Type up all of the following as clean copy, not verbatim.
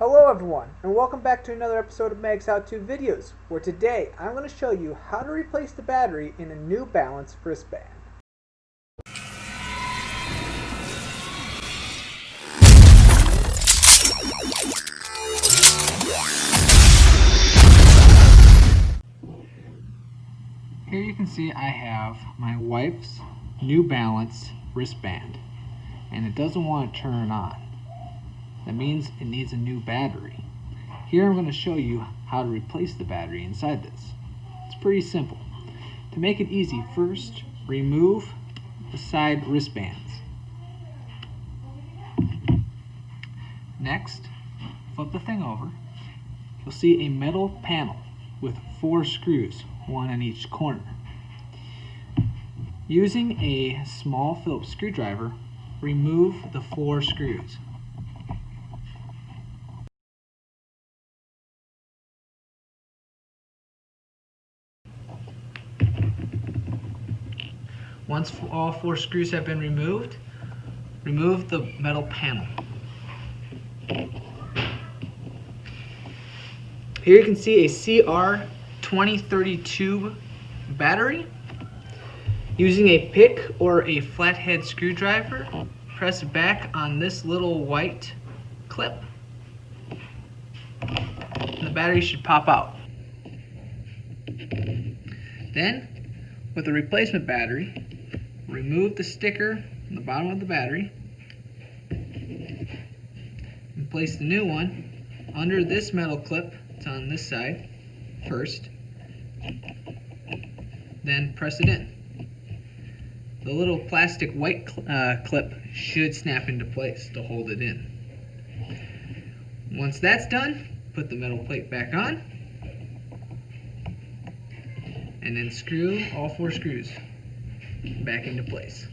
Hello everyone, and welcome back to another episode of Meg's How To Videos, where today I'm going to show you how to replace the battery in a new Balance wristband. Here you can see I have my wife's New Balance wristband, and it doesn't want to turn on. That means it needs a new battery. Here I'm going to show you how to replace the battery inside this. It's pretty simple. To make it easy, first remove the side wristbands. Next, flip the thing over. You'll see a metal panel with 4 screws, one on each corner. Using a small Phillips screwdriver, remove the 4 screws. Once all 4 screws have been removed, remove the metal panel. Here you can see a CR2032 battery. Using a pick or a flathead screwdriver, press back on this little white clip, and the battery should pop out. Then, with a replacement battery, remove the sticker on the bottom of the battery and place the new one under this metal clip. It's on this side first, then press it in. The little plastic white clip should snap into place to hold it in. Once that's done, put the metal plate back on and then screw all 4 screws back into place.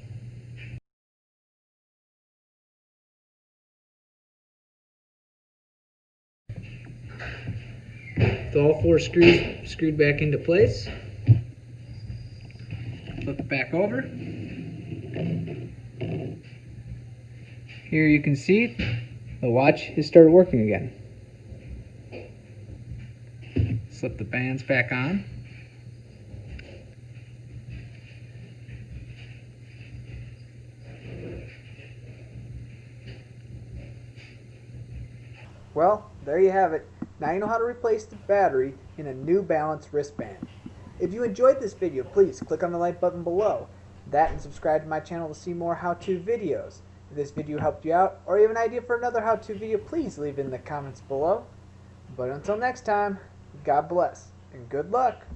With all 4 screws screwed back into place, flip it back over. Here you can see the watch has started working again. Slip the bands back on. Well, there you have it. Now you know how to replace the battery in a New Balance wristband. If you enjoyed this video, please click on the like button below. That and subscribe to my channel to see more how-to videos. If this video helped you out, or you have an idea for another how-to video, please leave it in the comments below. But until next time, God bless and good luck.